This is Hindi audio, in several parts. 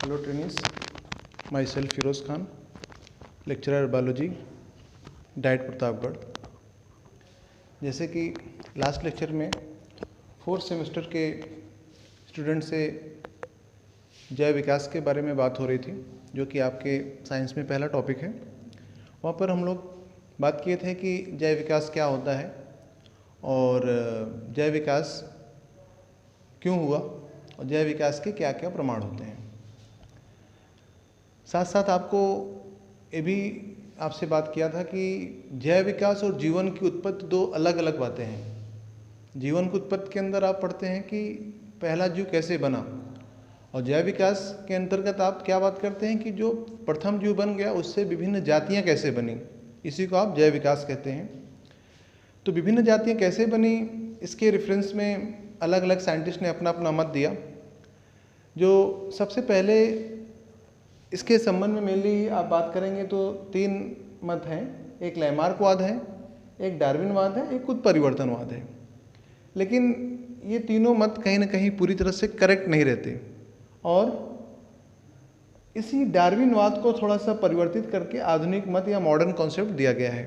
Hello trainees, myself Firoz Khan, lecturer biology, diet Pratapgarh. जैसे कि लास्ट लेक्चर में 4th सेमेस्टर के स्टूडेंट से जैव विकास के बारे में बात हो रही थी, जो कि आपके साइंस में पहला टॉपिक है। वहाँ पर हम लोग बात किए थे कि जैव विकास क्या होता है और जैव विकास क्यों हुआ और जैव विकास के क्या क्या प्रमाण होते हैं। साथ साथ आपको ये भी आपसे बात किया था कि जैव विकास और जीवन की उत्पत्ति दो अलग अलग बातें हैं। जीवन की उत्पत्ति के अंदर आप पढ़ते हैं कि पहला जीव कैसे बना, और जैव विकास के अंतर्गत आप क्या बात करते हैं कि जो प्रथम जीव बन गया उससे विभिन्न जातियां कैसे बनी, इसी को आप जैव विकास कहते हैं। तो विभिन्न जातियां कैसे बनी, इसके रेफरेंस में अलग अलग साइंटिस्ट ने अपना अपना मत दिया। जो सबसे पहले इसके संबंध में मेनली आप बात करेंगे तो 3 मत हैं। एक लैमार्कवाद है, एक डार्विनवाद है, एक उत्परिवर्तनवाद है। लेकिन ये तीनों मत कहीं ना कहीं पूरी तरह से करेक्ट नहीं रहते, और इसी डार्विनवाद को थोड़ा सा परिवर्तित करके आधुनिक मत या मॉडर्न कॉन्सेप्ट दिया गया है।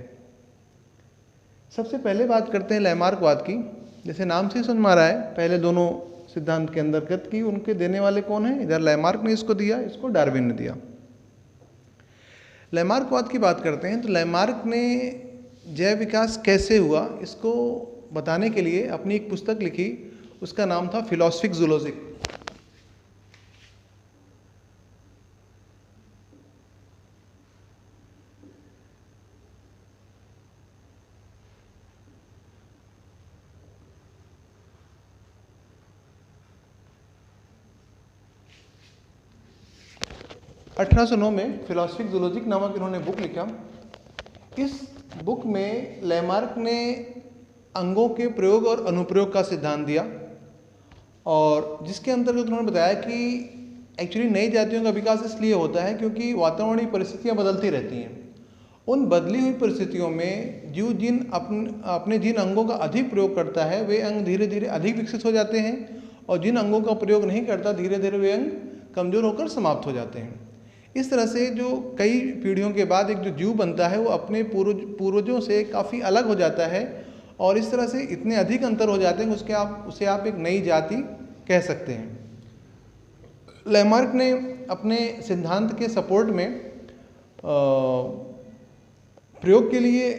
सबसे पहले बात करते हैं लैमार्कवाद की। जैसे नाम से समझ में आ रहा है, पहले दोनों सिद्धांत के अंतर्गत कि उनके देने वाले कौन हैं। इधर लैमार्क ने इसको दिया, इसको डार्विन ने दिया। लैमार्कवाद की बात करते हैं तो लैमार्क ने जैव विकास कैसे हुआ इसको बताने के लिए अपनी एक पुस्तक लिखी, उसका नाम था फिलोसफिक जूलॉजी। 1809 में फिलोसफिक जूलॉजिक नामक इन्होंने बुक लिखा। इस बुक में लैमार्क ने अंगों के प्रयोग और अनुप्रयोग का सिद्धांत दिया, और जिसके अंतर्गत उन्होंने बताया कि एक्चुअली नई जातियों का विकास इसलिए होता है क्योंकि वातावरणीय परिस्थितियां बदलती रहती हैं। उन बदली हुई परिस्थितियों में जीव जिन अपने जिन अंगों का अधिक प्रयोग करता है वे अंग धीरे धीरे अधिक विकसित हो जाते हैं, और जिन अंगों का प्रयोग नहीं करता धीरे धीरे वे अंग कमजोर होकर समाप्त हो जाते हैं। इस तरह से जो कई पीढ़ियों के बाद एक जो जीव बनता है वो अपने पूर्वजों से काफ़ी अलग हो जाता है, और इस तरह से इतने अधिक अंतर हो जाते हैं कि उसे आप एक नई जाति कह सकते हैं। लैमार्क ने अपने सिद्धांत के सपोर्ट में प्रयोग के लिए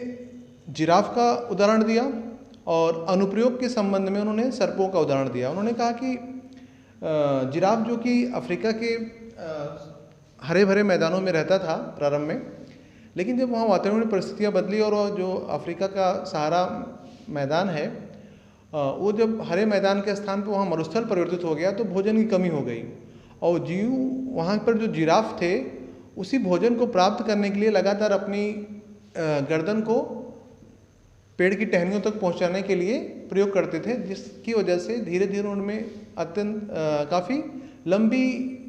जिराफ का उदाहरण दिया, और अनुप्रयोग के संबंध में उन्होंने सर्पों का उदाहरण दिया। उन्होंने कहा कि जिराफ जो कि अफ्रीका के हरे भरे मैदानों में रहता था प्रारंभ में, लेकिन जब वहाँ वातावरणीय परिस्थितियाँ बदली और जो अफ्रीका का सहारा मैदान है वो जब हरे मैदान के स्थान पर वहाँ मरुस्थल परिवर्तित हो गया तो भोजन की कमी हो गई, और जीव वहाँ पर जो जिराफ थे उसी भोजन को प्राप्त करने के लिए लगातार अपनी गर्दन को पेड़ की टहनियों तक पहुँचाने के लिए प्रयोग करते थे, जिसकी वजह से धीरे धीरे उनमें अत्यंत काफ़ी लंबी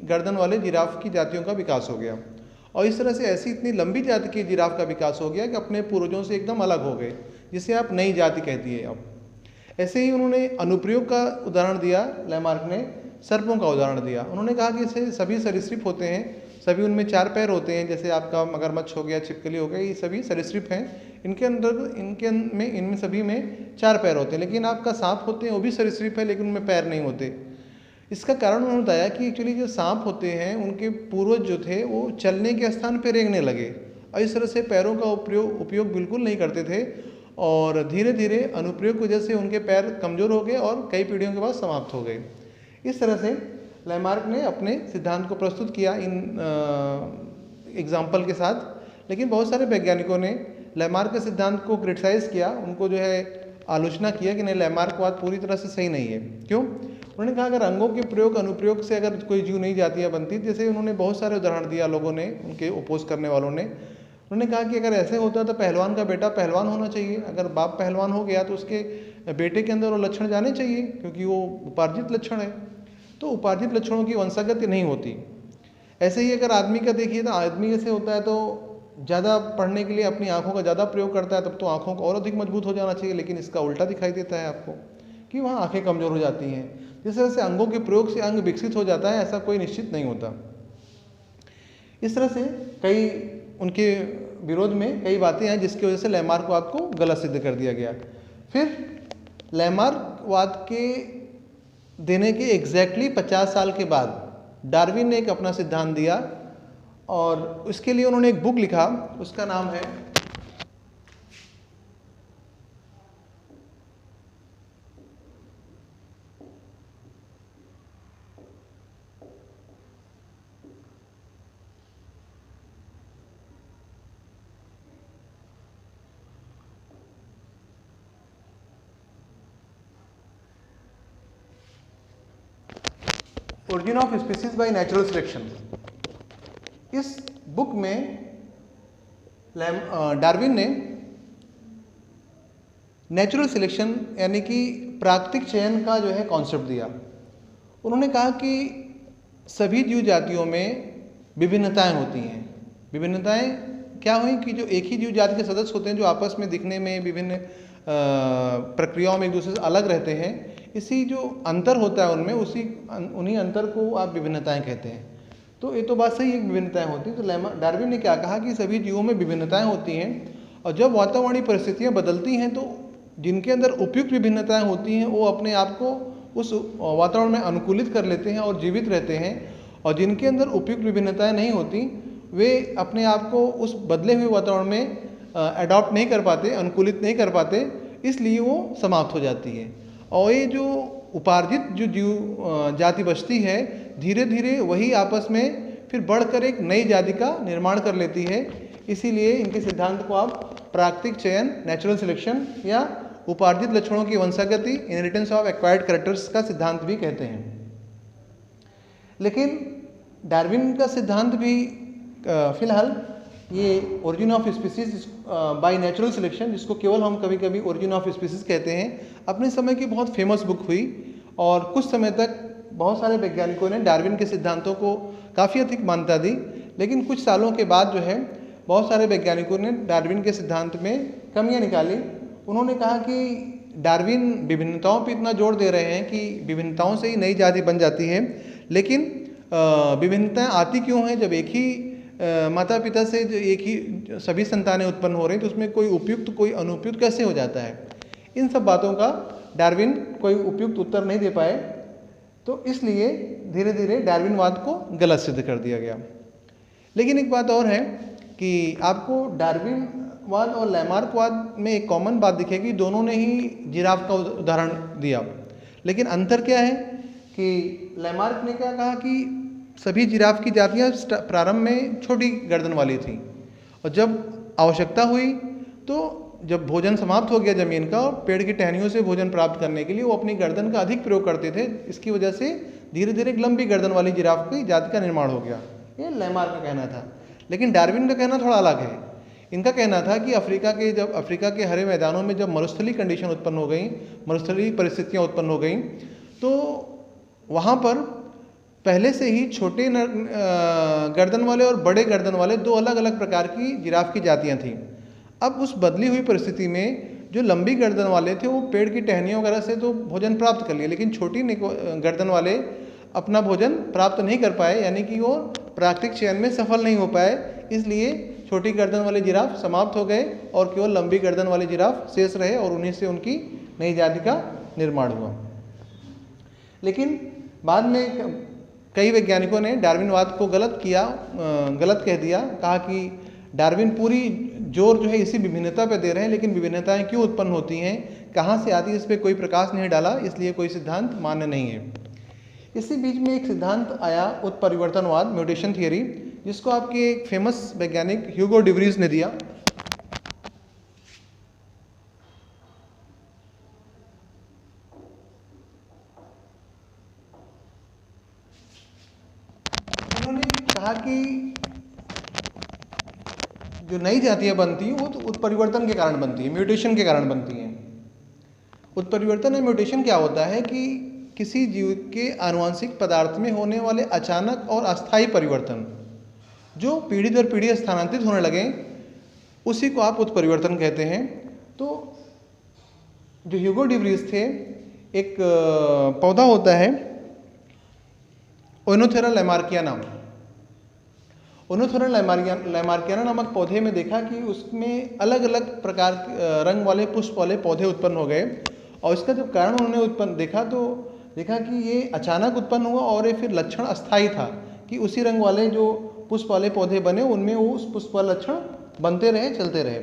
गर्दन वाले जिराफ की जातियों का विकास हो गया। और इस तरह से ऐसी इतनी लंबी जाति की जिराफ का विकास हो गया कि अपने पूर्वजों से एकदम अलग हो गए, जिसे आप नई जाति कहती है। अब ऐसे ही उन्होंने अनुप्रयोग का उदाहरण दिया, लैमार्क ने सर्पों का उदाहरण दिया। उन्होंने कहा कि इसे सभी सरीसृप होते हैं, सभी उनमें 4 पैर होते हैं, जैसे आपका मगरमच्छ हो गया, छिपकली हो गया, ये सभी सरीसृप हैं। इनमें सभी में 4 पैर होते हैं। लेकिन आपका सांप होते हैं वो भी सरीसृप है, लेकिन उनमें पैर नहीं होते। इसका कारण उन्होंने बताया कि एक्चुअली जो सांप होते हैं उनके पूर्वज जो थे वो चलने के स्थान पर रेंगने लगे, और इस तरह से पैरों का उपयोग बिल्कुल नहीं करते थे, और धीरे धीरे अनुप्रयोग की वजह से उनके पैर कमज़ोर हो गए और कई पीढ़ियों के बाद समाप्त हो गए। इस तरह से लैमार्क ने अपने सिद्धांत को प्रस्तुत किया इन एग्जाम्पल के साथ। लेकिन बहुत सारे वैज्ञानिकों ने लैमार्क के सिद्धांत को क्रिटिसाइज़ किया, उनको जो है आलोचना किया कि नहीं, लैमार्कवाद पूरी तरह से सही नहीं है। क्यों? उन्होंने कहा अगर अंगों के प्रयोग अनुप्रयोग से अगर कोई जीव नई जातियाँ बनती, जैसे उन्होंने बहुत सारे उदाहरण दिया लोगों ने, उनके ओपोज करने वालों ने। उन्होंने कहा कि अगर ऐसे होता तो पहलवान का बेटा पहलवान होना चाहिए, अगर बाप पहलवान हो गया तो उसके बेटे के अंदर वो लक्षण जाने चाहिए, क्योंकि वो उपार्जित लक्षण है। तो उपार्जित लक्षणों की वंशागत नहीं होती। ऐसे ही अगर आदमी का देखिए तो आदमी जैसे होता है तो ज़्यादा पढ़ने के लिए अपनी आँखों का ज़्यादा प्रयोग करता है, तब तो आँखों को और अधिक मजबूत हो जाना चाहिए, लेकिन इसका उल्टा दिखाई देता है आपको कि वहाँ आँखें कमज़ोर हो जाती हैं। जिस तरह से अंगों के प्रयोग से अंग विकसित हो जाता है, ऐसा कोई निश्चित नहीं होता। इस तरह से कई उनके विरोध में कई बातें हैं जिसकी वजह से लैमार्कवाद को गलत सिद्ध कर दिया गया। फिर लैमार्कवाद के देने के एग्जैक्टली 50 साल के बाद डार्विन ने एक अपना सिद्धांत दिया और उसके लिए उन्होंने एक बुक लिखा, उसका नाम है origin of species by natural selection. इस बुक में डार्विन ने नेचुरल सिलेक्शन यानी कि प्राकृतिक चयन का जो है कॉन्सेप्ट दिया। उन्होंने कहा कि सभी जीव जातियों में विभिन्नताएं होती हैं। विभिन्नताएं क्या हुई कि जो एक ही जीव जाति के सदस्य होते हैं जो आपस में दिखने में विभिन्न प्रक्रियाओं में एक दूसरे से अलग रहते हैं, इसी जो अंतर होता है उनमें उन्हीं अंतर को आप विभिन्नताएं कहते हैं। तो ये तो बात सही है, विभिन्नताएं होती हैं। तो डार्विन ने क्या कहा कि सभी जीवों में विभिन्नताएं होती हैं और जब वातावरणीय परिस्थितियां बदलती हैं तो जिनके अंदर उपयुक्त विभिन्नताएं होती हैं वो अपने आप को उस वातावरण में अनुकूलित कर लेते हैं और जीवित रहते हैं, और जिनके अंदर उपयुक्त विभिन्नताएं नहीं होती वे अपने आप को उस बदले हुए वातावरण में अडॉप्ट नहीं कर पाते, अनुकूलित नहीं कर पाते, इसलिए वो समाप्त हो जाती है। और ये जो उपार्जित जो जीव जाति बचती है धीरे धीरे वही आपस में फिर बढ़कर एक नई जाति का निर्माण कर लेती है। इसीलिए इनके सिद्धांत को आप प्राकृतिक चयन, नेचुरल सिलेक्शन या उपार्जित लक्षणों की वंशागति, इनहेरिटेंस ऑफ एक्वायर्ड कैरेक्टर्स का सिद्धांत भी कहते हैं। लेकिन डार्विन का सिद्धांत भी फिलहाल ये origin of species by natural selection, जिसको केवल हम कभी कभी ओरिजिन ऑफ स्पीसीज कहते हैं, अपने समय की बहुत फेमस बुक हुई और कुछ समय तक बहुत सारे वैज्ञानिकों ने डार्विन के सिद्धांतों को काफ़ी अधिक मान्यता दी। लेकिन कुछ सालों के बाद जो है बहुत सारे वैज्ञानिकों ने डार्विन के सिद्धांत में कमियां निकाली। उन्होंने कहा कि डार्विन विभिन्नताओं पर इतना जोर दे रहे हैं कि विभिन्नताओं से ही नई जाति बन जाती है, लेकिन विभिन्नताएं आती क्यों हैं जब एक ही माता पिता से जो एक ही सभी संतानें उत्पन्न हो रही हैं तो उसमें कोई उपयुक्त कोई अनुपयुक्त कैसे हो जाता है। इन सब बातों का डार्विन कोई उपयुक्त उत्तर नहीं दे पाए, तो इसलिए धीरे धीरे डार्विनवाद को गलत सिद्ध कर दिया गया। लेकिन एक बात और है कि आपको डार्विनवाद और लैमार्कवाद में एक कॉमन बात दिखेगी, दोनों ने ही जिराफ का उदाहरण दिया। लेकिन अंतर क्या है कि लैमार्क ने क्या कहा कि सभी जिराफ की जातियां प्रारंभ में छोटी गर्दन वाली थी और जब आवश्यकता हुई तो जब भोजन समाप्त हो गया ज़मीन का और पेड़ की टहनियों से भोजन प्राप्त करने के लिए वो अपनी गर्दन का अधिक प्रयोग करते थे। इसकी वजह से धीरे धीरे एक लंबी गर्दन वाली जिराफ की जाति का निर्माण हो गया। ये लैमार्क का कहना था। लेकिन डार्विन का कहना थोड़ा अलग है। इनका कहना था कि अफ्रीका के हरे मैदानों में जब मरुस्थलीय कंडीशन उत्पन्न हो गई, मरुस्थलीय परिस्थितियाँ उत्पन्न हो गई, तो वहाँ पर पहले से ही छोटे गर्दन वाले और बड़े गर्दन वाले दो अलग अलग प्रकार की जिराफ की जातियाँ थीं। अब उस बदली हुई परिस्थिति में जो लंबी गर्दन वाले थे वो पेड़ की टहनियों वगैरह से तो भोजन प्राप्त कर लिए, लेकिन छोटी गर्दन वाले अपना भोजन प्राप्त नहीं कर पाए, यानी कि वो प्राकृतिक चयन में सफल नहीं हो पाए। इसलिए छोटी गर्दन वाले जिराफ समाप्त हो गए और केवल लंबी गर्दन वाले जिराफ शेष रहे और उन्हीं से उनकी नई जाति का निर्माण हुआ। लेकिन बाद में कई वैज्ञानिकों ने डार्विनवाद को गलत कह दिया, कहा कि डार्विन पूरी जोर जो है इसी विभिन्नता पर दे रहे हैं, लेकिन विभिन्नताएं क्यों उत्पन्न होती हैं, कहाँ से आती है, इस पर कोई प्रकाश नहीं डाला, इसलिए कोई सिद्धांत मान्य नहीं है। इसी बीच में एक सिद्धांत आया उत्परिवर्तनवाद, म्यूटेशन थियरी, जिसको आपके एक फेमस वैज्ञानिक ह्यूगो डिवरीज ने दिया। उन्होंने कहा कि जो नई जातियां बनती हैं वो तो उत्परिवर्तन के कारण बनती है, म्यूटेशन के कारण बनती हैं। उत्परिवर्तन या म्यूटेशन क्या होता है कि किसी जीव के आनुवंशिक पदार्थ में होने वाले अचानक और अस्थायी परिवर्तन जो पीढ़ी दर पीढ़ी स्थानांतरित होने लगे, उसी को आप उत्परिवर्तन कहते हैं। तो जो ह्यूगो डिवरीज थे, एक पौधा होता है ओइनोथेरा लैमार्किया नाम। उन्होंने लैमार्कियाना नामक पौधे में देखा कि उसमें अलग अलग प्रकार रंग वाले पुष्प वाले पौधे उत्पन्न हो गए, और इसका जब कारण उन्होंने उत्पन्न देखा तो देखा कि ये अचानक उत्पन्न हुआ और ये फिर लक्षण अस्थायी था कि उसी रंग वाले जो पुष्प वाले पौधे बने उनमें वो उस पुष्प वाले लक्षण बनते रहे, चलते रहे।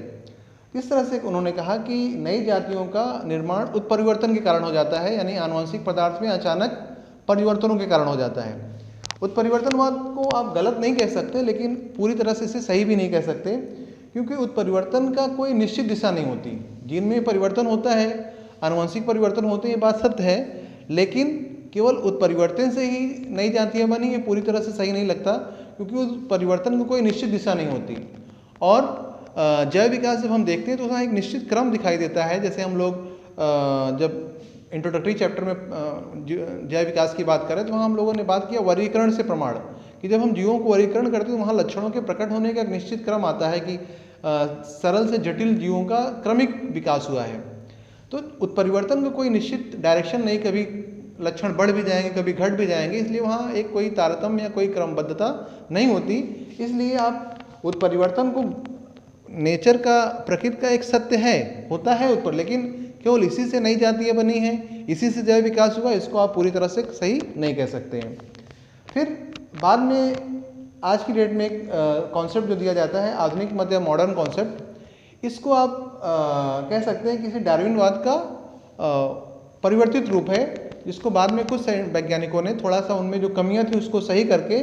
इस तरह से उन्होंने कहा कि नई जातियों का निर्माण उत्परिवर्तन के कारण हो जाता है, यानी आनुवंशिक पदार्थ में अचानक परिवर्तनों के कारण हो जाता है। उत्परिवर्तनवाद को आप गलत नहीं कह सकते, लेकिन पूरी तरह से इसे सही भी नहीं कह सकते, क्योंकि उत्परिवर्तन का कोई निश्चित दिशा नहीं होती। जीन में परिवर्तन होता है, आनुवंशिक परिवर्तन होते हैं, ये बात सत्य है, लेकिन केवल उत्परिवर्तन से ही नई जातियाँ बनी, ये पूरी तरह से सही नहीं लगता, क्योंकि उस परिवर्तन को कोई निश्चित दिशा नहीं होती। और जैव विकास जब हम देखते हैं तो वहाँ एक निश्चित क्रम दिखाई देता है। जैसे हम लोग जब इंट्रोडक्टरी चैप्टर में जैव विकास की बात करें तो वहाँ हम लोगों ने बात किया वर्गीकरण से प्रमाण, कि जब हम जीवों को वर्गीकरण करते हैं तो वहाँ लक्षणों के प्रकट होने का एक निश्चित क्रम आता है कि सरल से जटिल जीवों का क्रमिक विकास हुआ है। तो उत्परिवर्तन का कोई निश्चित डायरेक्शन नहीं, कभी लक्षण बढ़ भी जाएंगे, कभी घट भी जाएंगे, इसलिए वहाँ एक कोई तारतम्य या कोई क्रमबद्धता नहीं होती। इसलिए आप उत्परिवर्तन को नेचर का, प्रकृति का एक सत्य है, होता है उत्पर, लेकिन केवल इसी से नई जातियाँ बनी हैं, इसी से जैव विकास हुआ, इसको आप पूरी तरह से सही नहीं कह सकते हैं। फिर बाद में आज की डेट में एक कॉन्सेप्ट जो दिया जाता है आधुनिक मत या मॉडर्न कॉन्सेप्ट, इसको आप कह सकते हैं किसी डार्विनवाद का परिवर्तित रूप है, जिसको बाद में कुछ वैज्ञानिकों ने थोड़ा सा उनमें जो कमियां थी उसको सही करके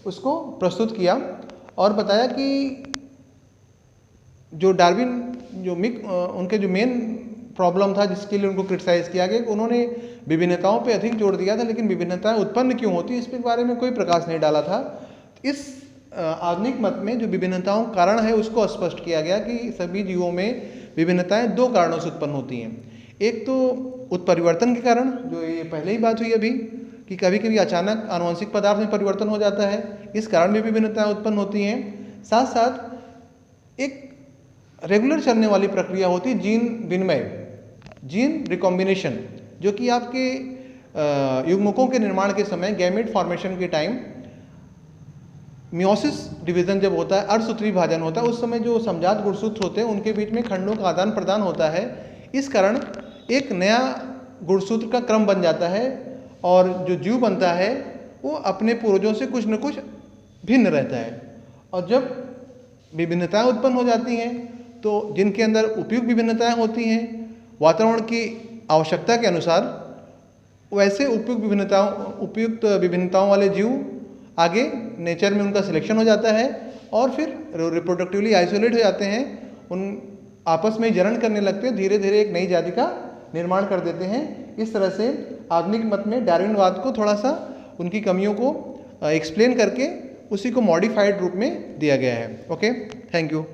उसको प्रस्तुत किया और बताया कि जो डार्विन उनके जो मेन प्रॉब्लम था जिसके लिए उनको क्रिटिसाइज़ किया गया, उन्होंने विभिन्नताओं पे अधिक जोर दिया था, लेकिन विभिन्नताएं उत्पन्न क्यों होती इस बारे में कोई प्रकाश नहीं डाला था। इस आधुनिक मत में जो विभिन्नताओं का कारण है उसको स्पष्ट किया गया कि सभी जीवों में विभिन्नताएं दो कारणों से उत्पन्न होती हैं। एक तो उत्परिवर्तन के कारण, जो ये पहले ही बात हुई अभी कि कभी कभी अचानक आनुवंशिक पदार्थ में परिवर्तन हो जाता है, इस कारण भी विभिन्नताएं उत्पन्न होती हैं। साथ साथ एक रेगुलर चलने वाली प्रक्रिया होती है जीन विनिमय, जीन रिकॉम्बिनेशन, जो कि आपके युग्मकों के निर्माण के समय गैमेट फॉर्मेशन के टाइम मियोसिस डिवीजन जब होता है, अर्धसूत्री विभाजन होता है, उस समय जो समजात गुणसूत्र होते हैं उनके बीच में खंडों का आदान प्रदान होता है। इस कारण एक नया गुणसूत्र का क्रम बन जाता है और जो जीव बनता है वो अपने पूर्वजों से कुछ न कुछ भिन्न रहता है। और जब विभिन्नताएं उत्पन्न हो जाती हैं तो जिनके अंदर उपयुक्त विभिन्नताएं होती हैं वातावरण की आवश्यकता के अनुसार, वैसे उपयुक्त विभिन्नताओं वाले जीव आगे नेचर में उनका सिलेक्शन हो जाता है और फिर रिप्रोडक्टिवली आइसोलेट हो जाते हैं, उन आपस में जरण करने लगते हैं, धीरे धीरे एक नई जाति का निर्माण कर देते हैं। इस तरह से आधुनिक मत में डार्विनवाद को थोड़ा सा उनकी कमियों को एक्सप्लेन करके उसी को मॉडिफाइड रूप में दिया गया है। Okay, thank you.